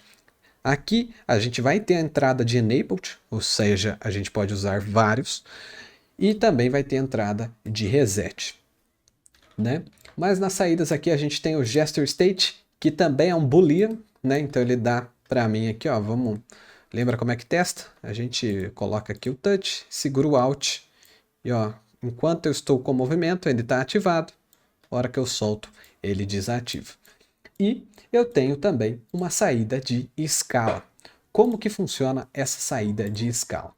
Aqui a gente vai ter a entrada de Enabled, ou seja, a gente pode usar vários, e também vai ter a entrada de Reset, né? Mas nas saídas aqui a gente tem o Gesture State, que também é um Boolean, né? Então ele dá para mim aqui, ó, vamos... Lembra como é que testa? A gente coloca aqui o touch, segura o Alt e ó, enquanto eu estou com o movimento, ele está ativado. A hora que eu solto, ele desativa. E eu tenho também uma saída de escala. Como que funciona essa saída de escala?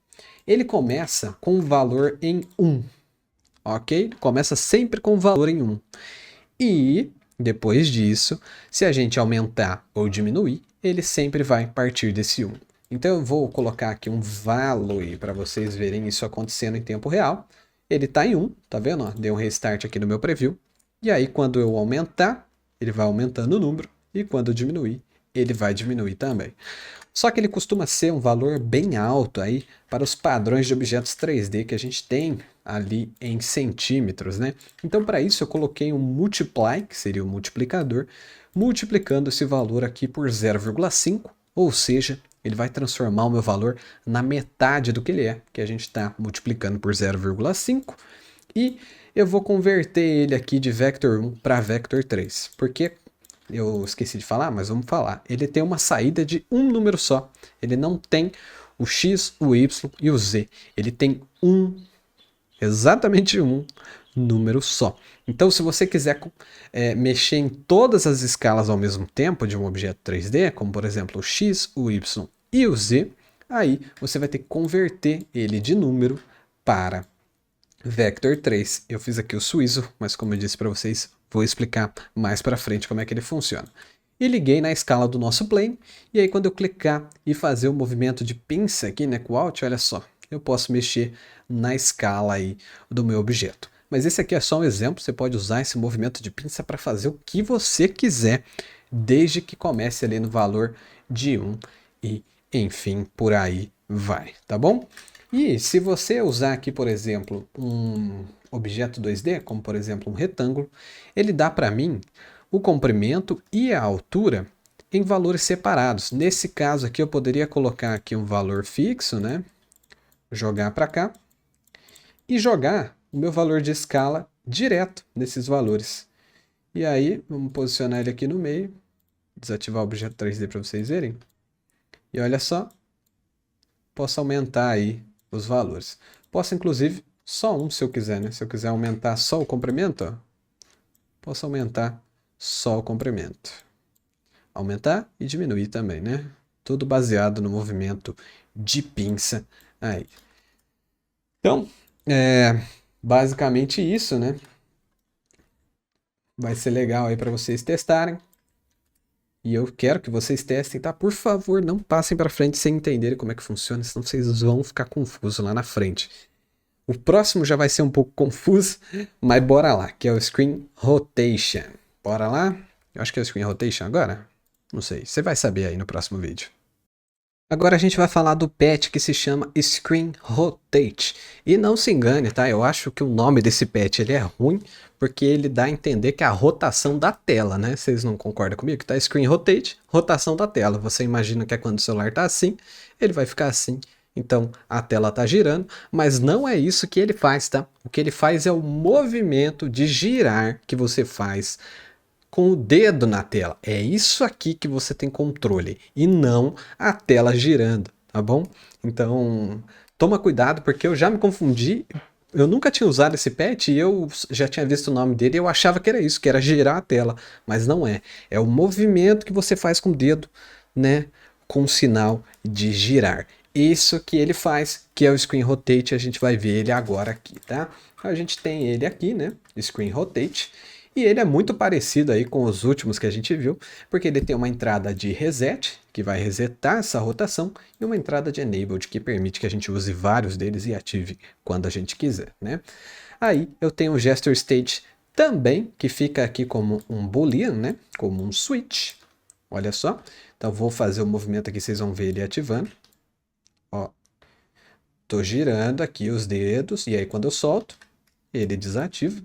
Ele começa com um valor em 1, ok? Começa sempre com um valor em 1. E depois disso, se a gente aumentar ou diminuir, ele sempre vai partir desse 1. Então eu vou colocar aqui um value para vocês verem isso acontecendo em tempo real. Ele está em 1, tá vendo? Ó, deu um restart aqui no meu preview. E aí quando eu aumentar, ele vai aumentando o número. E quando eu diminuir, ele vai diminuir também. Só que ele costuma ser um valor bem alto aí para os padrões de objetos 3D que a gente tem ali em centímetros, né? Então para isso eu coloquei um multiply, que seria o multiplicador, multiplicando esse valor aqui por 0,5, ou seja, ele vai transformar o meu valor na metade do que ele é, que a gente está multiplicando por 0,5, e eu vou converter ele aqui de vector 1 para vector 3, porque eu esqueci de falar, mas vamos falar. Ele tem uma saída de um número só. Ele não tem o X, o Y e o Z. Ele tem exatamente um número só. Então, se você quiser mexer em todas as escalas ao mesmo tempo de um objeto 3D, como por exemplo o X, o Y e o Z, aí você vai ter que converter ele de número para vector 3. Eu fiz aqui o suíço, mas como eu disse para vocês, vou explicar mais para frente como é que ele funciona. E liguei na escala do nosso plane, e aí quando eu clicar e fazer o movimento de pinça aqui, né, com o Alt, olha só, eu posso mexer na escala aí do meu objeto. Mas esse aqui é só um exemplo, você pode usar esse movimento de pinça para fazer o que você quiser, desde que comece ali no valor de 1 e, enfim, por aí vai, tá bom? E se você usar aqui, por exemplo, um objeto 2D, como por exemplo um retângulo, ele dá para mim o comprimento e a altura em valores separados. Nesse caso aqui eu poderia colocar aqui um valor fixo, né? Jogar para cá e jogar o meu valor de escala direto nesses valores. E aí, vamos posicionar ele aqui no meio, desativar o objeto 3D para vocês verem. E olha só, posso aumentar aí os valores. Posso, inclusive, só um se eu quiser, né? Se eu quiser aumentar só o comprimento, ó, posso aumentar só o comprimento. Aumentar e diminuir também, né? Tudo baseado no movimento de pinça aí. Então, basicamente isso, né? Vai ser legal aí para vocês testarem. E eu quero que vocês testem, tá? Por favor, não passem para frente sem entenderem como é que funciona, senão vocês vão ficar confusos lá na frente. O próximo já vai ser um pouco confuso, mas bora lá, que é o Screen Rotation. Bora lá? Eu acho que é o Screen Rotation agora? Não sei, você vai saber aí no próximo vídeo. Agora a gente vai falar do patch que se chama Screen Rotate. E não se engane, tá? Eu acho que o nome desse patch ele é ruim, porque ele dá a entender que é a rotação da tela, né? Vocês não concordam comigo? Tá Screen Rotate, rotação da tela. Você imagina que é quando o celular tá assim, ele vai ficar assim. Então a tela tá girando, mas não é isso que ele faz, tá? O que ele faz é o movimento de girar que você faz com o dedo na tela. É isso aqui que você tem controle e não a tela girando, tá bom? Então, toma cuidado porque eu já me confundi. Eu nunca tinha usado esse patch e eu já tinha visto o nome dele e eu achava que era isso, que era girar a tela, mas não é. É o movimento que você faz com o dedo, né, com o sinal de girar. Isso que ele faz, que é o Screen Rotate, a gente vai ver ele agora aqui, tá? A gente tem ele aqui, né, Screen Rotate. E ele é muito parecido aí com os últimos que a gente viu, porque ele tem uma entrada de reset, que vai resetar essa rotação, e uma entrada de enabled, que permite que a gente use vários deles e ative quando a gente quiser, né? Aí eu tenho o gesture state também, que fica aqui como um boolean, né? Como um switch. Olha só. Então vou fazer o movimento aqui, vocês vão ver ele ativando. Ó, tô girando aqui os dedos, e aí quando eu solto, ele desativa.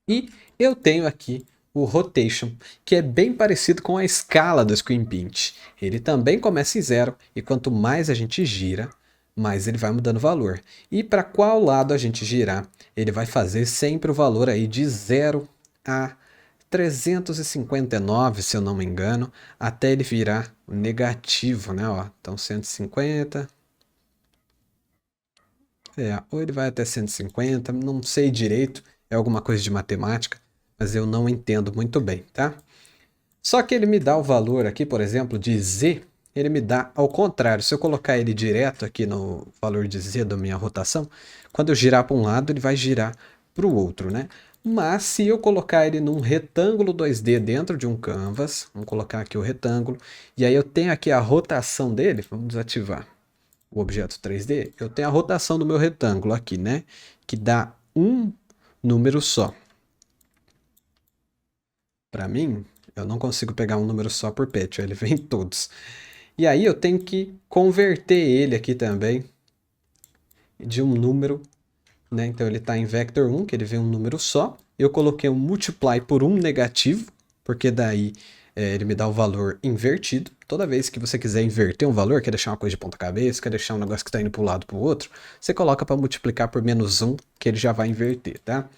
E eu tenho aqui o Rotation, que é bem parecido com a escala do Screen Pinch. Ele também começa em 0 e quanto mais a gente gira, mais ele vai mudando o valor. E para qual lado a gente girar, ele vai fazer sempre o valor aí de 0 a 359, se eu não me engano, até ele virar negativo, né? Ó, então 150. Ou ele vai até 150, não sei direito, é alguma coisa de matemática, mas eu não entendo muito bem, tá? Só que ele me dá o valor aqui, por exemplo, de Z, ele me dá ao contrário. Se eu colocar ele direto aqui no valor de Z da minha rotação, quando eu girar para um lado, ele vai girar para o outro, né? Mas se eu colocar ele num retângulo 2D dentro de um canvas, vamos colocar aqui o retângulo, e aí eu tenho aqui a rotação dele, vamos desativar o objeto 3D, eu tenho a rotação do meu retângulo aqui, né? Que dá um número só. Para mim, eu não consigo pegar um número só por patch, ele vem em todos. E aí eu tenho que converter ele aqui também de um número, né? Então ele está em vector 1, que ele vem um número só. Eu coloquei um multiply por um negativo, porque daí ele me dá o valor invertido. Toda vez que você quiser inverter um valor, quer deixar uma coisa de ponta cabeça, quer deixar um negócio que está indo para um lado para o outro, você coloca para multiplicar por menos 1, que ele já vai inverter, tá?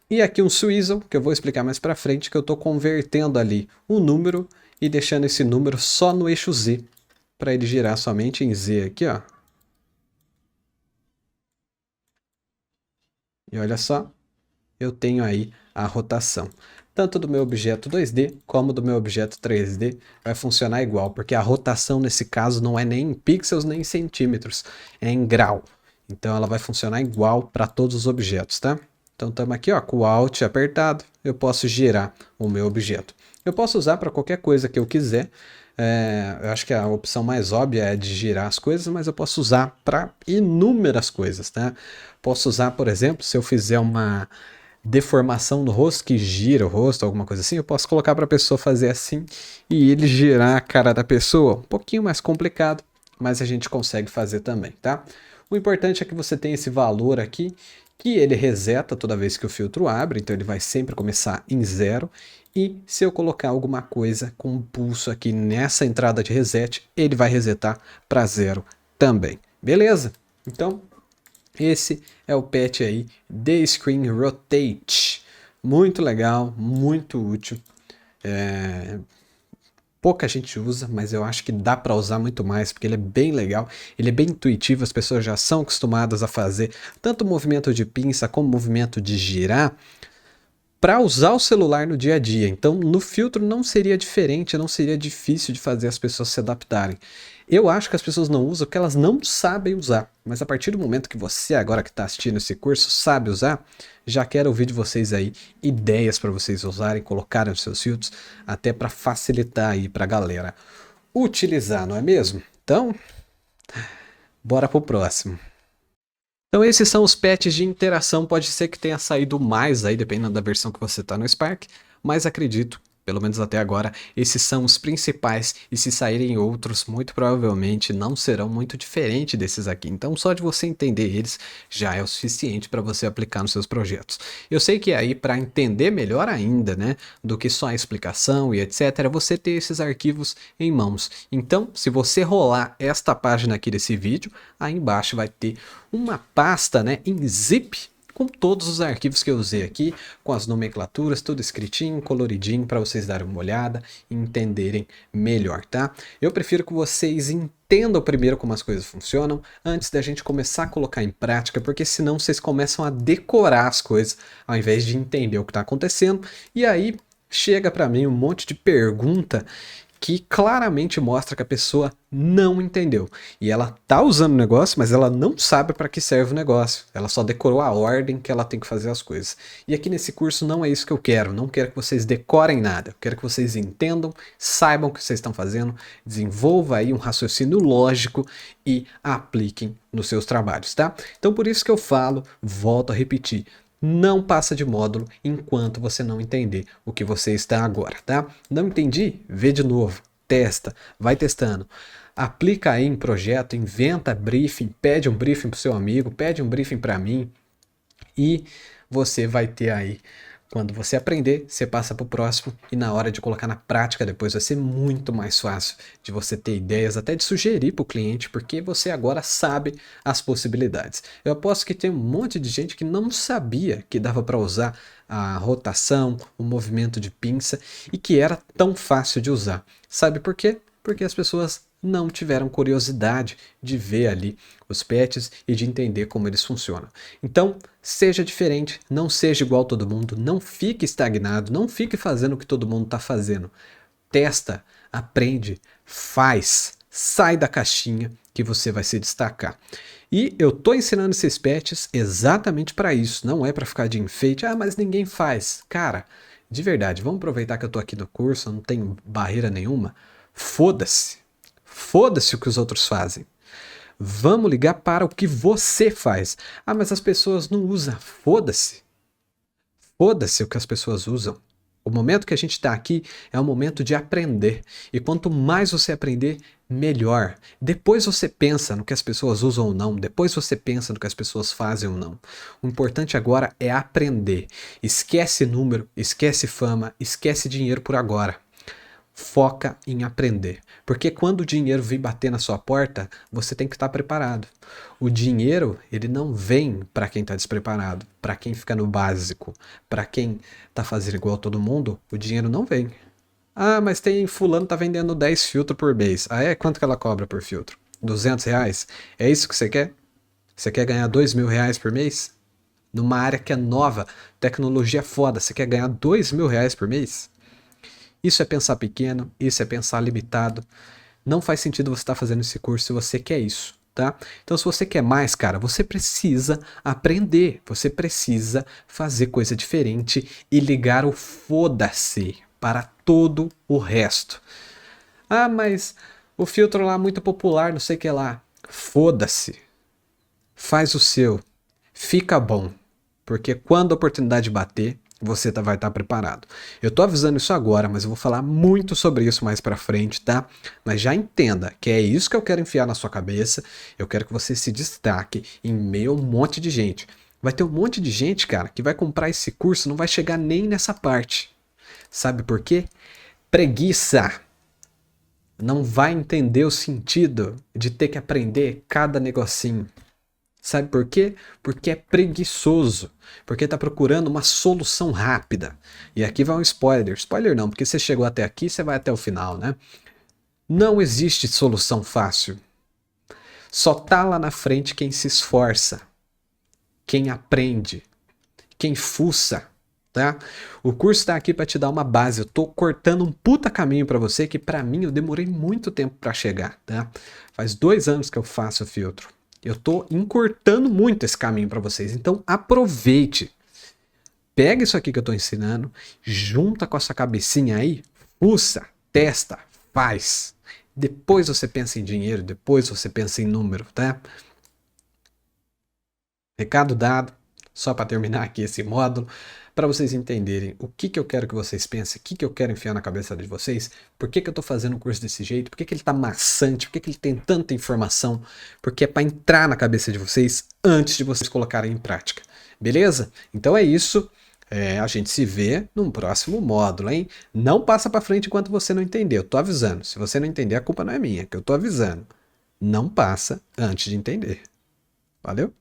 E aqui um swizzle, que eu vou explicar mais para frente, que eu estou convertendo ali um número e deixando esse número só no eixo Z, para ele girar somente em Z aqui, ó. E olha só, eu tenho aí a rotação. Tanto do meu objeto 2D como do meu objeto 3D vai funcionar igual, porque a rotação nesse caso não é nem em pixels nem em centímetros, é em grau. Então ela vai funcionar igual para todos os objetos, tá? Então estamos aqui ó, com o Alt apertado, eu posso girar o meu objeto. Eu posso usar para qualquer coisa que eu quiser. Eu acho que a opção mais óbvia é de girar as coisas, mas eu posso usar para inúmeras coisas, tá? Posso usar, por exemplo, se eu fizer uma deformação no rosto que gira o rosto, alguma coisa assim, eu posso colocar para a pessoa fazer assim e ele girar a cara da pessoa. Um pouquinho mais complicado, mas a gente consegue fazer também, tá? O importante é que você tenha esse valor aqui, que ele reseta toda vez que o filtro abre, então ele vai sempre começar em 0. E se eu colocar alguma coisa com um pulso aqui nessa entrada de reset, ele vai resetar para 0 também. Beleza? Então, esse é o patch aí de Screen Rotate. Muito legal, muito útil. Pouca gente usa, mas eu acho que dá para usar muito mais, porque ele é bem legal, ele é bem intuitivo, as pessoas já são acostumadas a fazer tanto movimento de pinça como movimento de girar para usar o celular no dia a dia. Então, no filtro não seria diferente, não seria difícil de fazer as pessoas se adaptarem. Eu acho que as pessoas não usam porque elas não sabem usar. Mas a partir do momento que você, agora que está assistindo esse curso, sabe usar, já quero ouvir de vocês aí ideias para vocês usarem, colocarem nos seus filtros, até para facilitar aí para a galera utilizar, não é mesmo? Então, bora pro próximo. Então esses são os patches de interação, pode ser que tenha saído mais aí, dependendo da versão que você está no Spark, mas acredito, pelo menos até agora, esses são os principais, e se saírem outros, muito provavelmente não serão muito diferentes desses aqui. Então só de você entender eles já é o suficiente para você aplicar nos seus projetos. Eu sei que aí para entender melhor ainda, né, do que só a explicação e etc, você ter esses arquivos em mãos. Então, se você rolar esta página aqui desse vídeo, aí embaixo vai ter uma pasta, né, em zip com todos os arquivos que eu usei aqui, com as nomenclaturas, tudo escritinho, coloridinho, para vocês darem uma olhada e entenderem melhor, tá? Eu prefiro que vocês entendam primeiro como as coisas funcionam, antes da gente começar a colocar em prática, porque senão vocês começam a decorar as coisas, ao invés de entender o que está acontecendo, e aí chega para mim um monte de pergunta que claramente mostra que a pessoa não entendeu. E ela tá usando o negócio, mas ela não sabe para que serve o negócio. Ela só decorou a ordem que ela tem que fazer as coisas. E aqui nesse curso não é isso que eu quero. Não quero que vocês decorem nada. Eu quero que vocês entendam, saibam o que vocês estão fazendo, desenvolvam aí um raciocínio lógico e apliquem nos seus trabalhos, tá? Então por isso que eu falo, volto a repetir, não passa de módulo enquanto você não entender o que você está agora, tá? Não entendi? Vê de novo, testa, vai testando. Aplica aí em projeto, inventa briefing, pede um briefing para o seu amigo, pede um briefing para mim e você vai ter aí. Quando você aprender, você passa para o próximo e na hora de colocar na prática depois vai ser muito mais fácil de você ter ideias, até de sugerir para o cliente, porque você agora sabe as possibilidades. Eu aposto que tem um monte de gente que não sabia que dava para usar a rotação, o movimento de pinça e que era tão fácil de usar. Sabe por quê? Porque as pessoas não tiveram curiosidade de ver ali os patches e de entender como eles funcionam. Então, seja diferente, não seja igual a todo mundo, não fique estagnado, não fique fazendo o que todo mundo está fazendo. Testa, aprende, faz, sai da caixinha que você vai se destacar. E eu estou ensinando esses patches exatamente para isso, não é para ficar de enfeite, mas ninguém faz. Cara, de verdade, vamos aproveitar que eu estou aqui no curso, não tenho barreira nenhuma, foda-se. Foda-se o que os outros fazem. Vamos ligar para o que você faz. Mas as pessoas não usam. Foda-se. Foda-se o que as pessoas usam. O momento que a gente está aqui é o momento de aprender. E quanto mais você aprender, melhor. Depois você pensa no que as pessoas usam ou não. Depois você pensa no que as pessoas fazem ou não. O importante agora é aprender. Esquece número, esquece fama, esquece dinheiro por agora. Foca em aprender, porque quando o dinheiro vir bater na sua porta, você tem que estar preparado. O dinheiro, ele não vem para quem está despreparado, para quem fica no básico, para quem está fazendo igual a todo mundo, o dinheiro não vem. Mas tem fulano tá vendendo 10 filtros por mês. Quanto que ela cobra por filtro? R$ 200? É isso que você quer? Você quer ganhar R$ 2.000 por mês? Numa área que é nova, tecnologia foda, você quer ganhar R$ 2.000 por mês? Isso é pensar pequeno, isso é pensar limitado. Não faz sentido você estar fazendo esse curso se você quer isso, tá? Então, se você quer mais, cara, você precisa aprender. Você precisa fazer coisa diferente e ligar o foda-se para todo o resto. Mas o filtro lá é muito popular, não sei o que lá. Foda-se. Faz o seu. Fica bom. Porque quando a oportunidade bater, você vai estar preparado. Eu tô avisando isso agora, mas eu vou falar muito sobre isso mais pra frente, tá? Mas já entenda que é isso que eu quero enfiar na sua cabeça. Eu quero que você se destaque em meio a um monte de gente. Vai ter um monte de gente, cara, que vai comprar esse curso e não vai chegar nem nessa parte. Sabe por quê? Preguiça. Não vai entender o sentido de ter que aprender cada negocinho. Sabe por quê? Porque é preguiçoso. Porque está procurando uma solução rápida. E aqui vai um spoiler. Spoiler não, porque você chegou até aqui, você vai até o final, né? Não existe solução fácil. Só tá lá na frente quem se esforça, quem aprende, quem fuça. tá? O curso está aqui para te dar uma base. Eu tô cortando um puta caminho para você que para mim eu demorei muito tempo para chegar, tá? Faz 2 anos que eu faço filtro. Eu tô encurtando muito esse caminho para vocês. Então aproveite. Pega isso aqui que eu tô ensinando, junta com essa cabecinha aí, fuça, testa, faz. Depois você pensa em dinheiro, depois você pensa em número, tá? Recado dado, só para terminar aqui esse módulo, para vocês entenderem o que eu quero que vocês pensem, o que eu quero enfiar na cabeça de vocês, por que eu estou fazendo um curso desse jeito, por que ele está maçante, por que ele tem tanta informação, porque é para entrar na cabeça de vocês antes de vocês colocarem em prática, beleza? Então é isso. A gente se vê num próximo módulo, hein? Não passa para frente enquanto você não entender. Eu tô avisando. Se você não entender, a culpa não é minha, que eu tô avisando. Não passa antes de entender. Valeu?